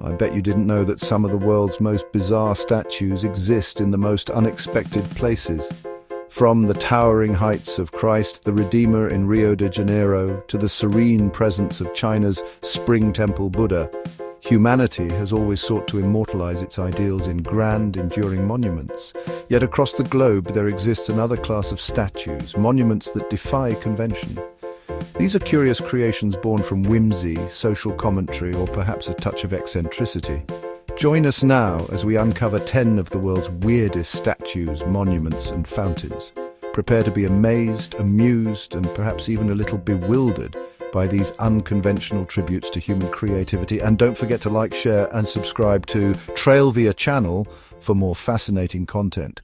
I bet you didn't know that some of the world's most bizarre statues exist in the most unexpected places. From the towering heights of Christ the Redeemer in Rio de Janeiro to the serene presence of China's Spring Temple Buddha, humanity has always sought to immortalize its ideals in grand, enduring monuments. Yet across the globe there exists another class of statues, monuments that defy convention. These are curious creations born from whimsy, social commentary, or perhaps a touch of eccentricity. Join us now as we uncover 10 of the world's weirdest statues, monuments, and fountains. Prepare to be amazed, amused, and perhaps even a little bewildered by these unconventional tributes to human creativity. And don't forget to like, share, and subscribe to Trailvia channel for more fascinating content.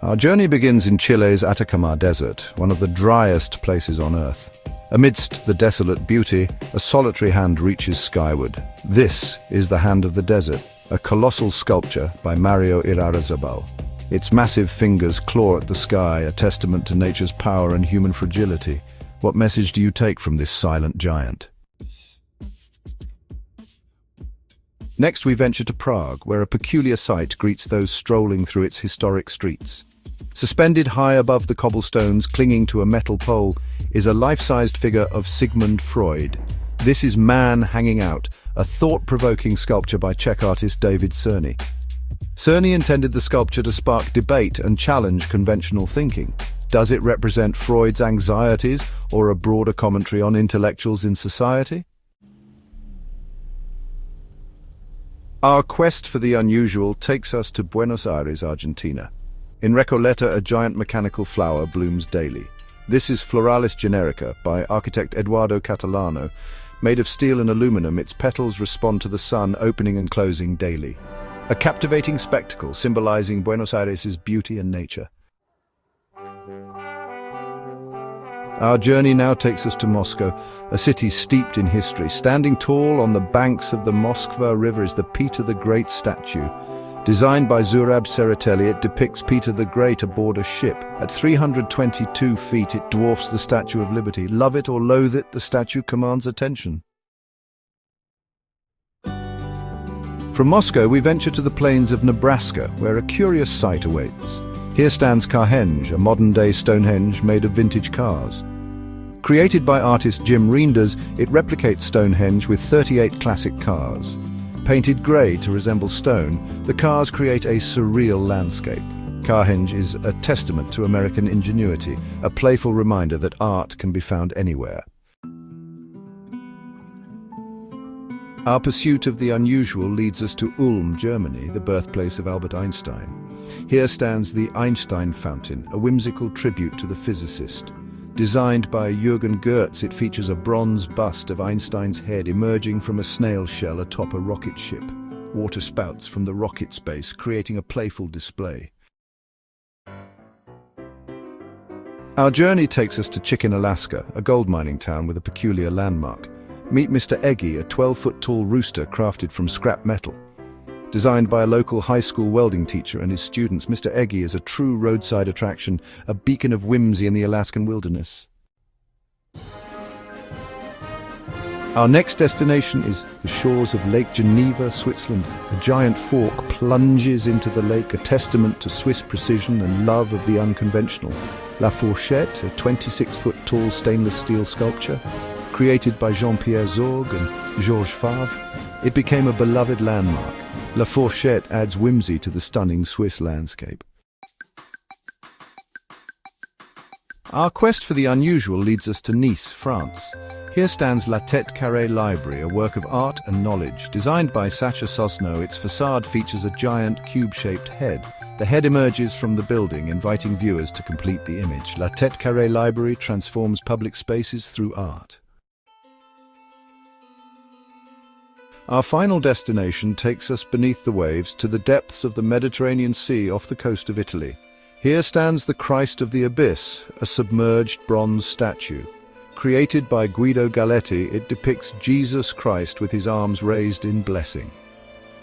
Our journey begins in Chile's Atacama Desert, one of the driest places on Earth. Amidst the desolate beauty, a solitary hand reaches skyward. This is the Hand of the Desert, a colossal sculpture by Mario Irarrázaval. Its massive fingers claw at the sky, a testament to nature's power and human fragility. What message do you take from this silent giant? Next we venture to Prague, where a peculiar sight greets those strolling through its historic streets. Suspended high above the cobblestones, clinging to a metal pole, is a life-sized figure of Sigmund Freud. This is Man Hanging Out, a thought-provoking sculpture by Czech artist David Cerny. Cerny intended the sculpture to spark debate and challenge conventional thinking. Does it represent Freud's anxieties or a broader commentary on intellectuals in society? Our quest for the unusual takes us to Buenos Aires, Argentina. In Recoleta, a giant mechanical flower blooms daily. This is Floralis Generica by architect Eduardo Catalano. Made of steel and aluminum, its petals respond to the sun, opening and closing daily. A captivating spectacle symbolizing Buenos Aires' beauty and nature. Our journey now takes us to Moscow, a city steeped in history. Standing tall on the banks of the Moskva River is the Peter the Great statue. Designed by Zurab Tsereteli, it depicts Peter the Great aboard a ship. At 322 feet, it dwarfs the Statue of Liberty. Love it or loathe it, the statue commands attention. From Moscow, we venture to the plains of Nebraska, where a curious sight awaits. Here stands Carhenge, a modern-day Stonehenge made of vintage cars. Created by artist Jim Reinders, it replicates Stonehenge with 38 classic cars. Painted grey to resemble stone, the cars create a surreal landscape. Carhenge is a testament to American ingenuity, a playful reminder that art can be found anywhere. Our pursuit of the unusual leads us to Ulm, Germany, the birthplace of Albert Einstein. Here stands the Einstein Fountain, a whimsical tribute to the physicist. Designed by Jürgen Goertz, it features a bronze bust of Einstein's head emerging from a snail shell atop a rocket ship. Water spouts from the rocket's base, creating a playful display. Our journey takes us to Chicken, Alaska, a gold mining town with a peculiar landmark. Meet Mr. Eggee, a 12-foot-tall rooster crafted from scrap metal. Designed by a local high school welding teacher and his students, Mr. Eggee is a true roadside attraction, a beacon of whimsy in the Alaskan wilderness. Our next destination is the shores of Lake Geneva, Switzerland. A giant fork plunges into the lake, a testament to Swiss precision and love of the unconventional. La Fourchette, a 26-foot-tall stainless steel sculpture, created by Jean-Pierre Zorg and Georges Favre, it became a beloved landmark. La Fourchette adds whimsy to the stunning Swiss landscape. Our quest for the unusual leads us to Nice, France. Here stands La Tête Carrée Library, a work of art and knowledge. Designed by Sacha Sosno, its facade features a giant cube-shaped head. The head emerges from the building, inviting viewers to complete the image. La Tête Carrée Library transforms public spaces through art. Our final destination takes us beneath the waves to the depths of the Mediterranean Sea off the coast of Italy. Here stands the Christ of the Abyss, a submerged bronze statue. Created by Guido Galletti, it depicts Jesus Christ with his arms raised in blessing.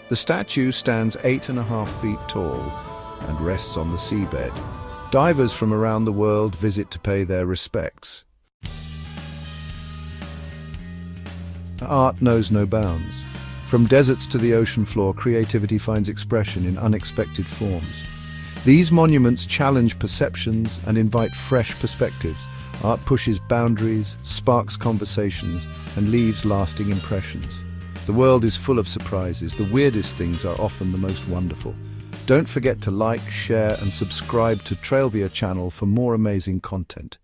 The statue stands 8.5 feet tall and rests on the seabed. Divers from around the world visit to pay their respects. Art knows no bounds. From deserts to the ocean floor, creativity finds expression in unexpected forms. These monuments challenge perceptions and invite fresh perspectives. Art pushes boundaries, sparks conversations, and leaves lasting impressions. The world is full of surprises. The weirdest things are often the most wonderful. Don't forget to like, share, and subscribe to Trailvia channel for more amazing content.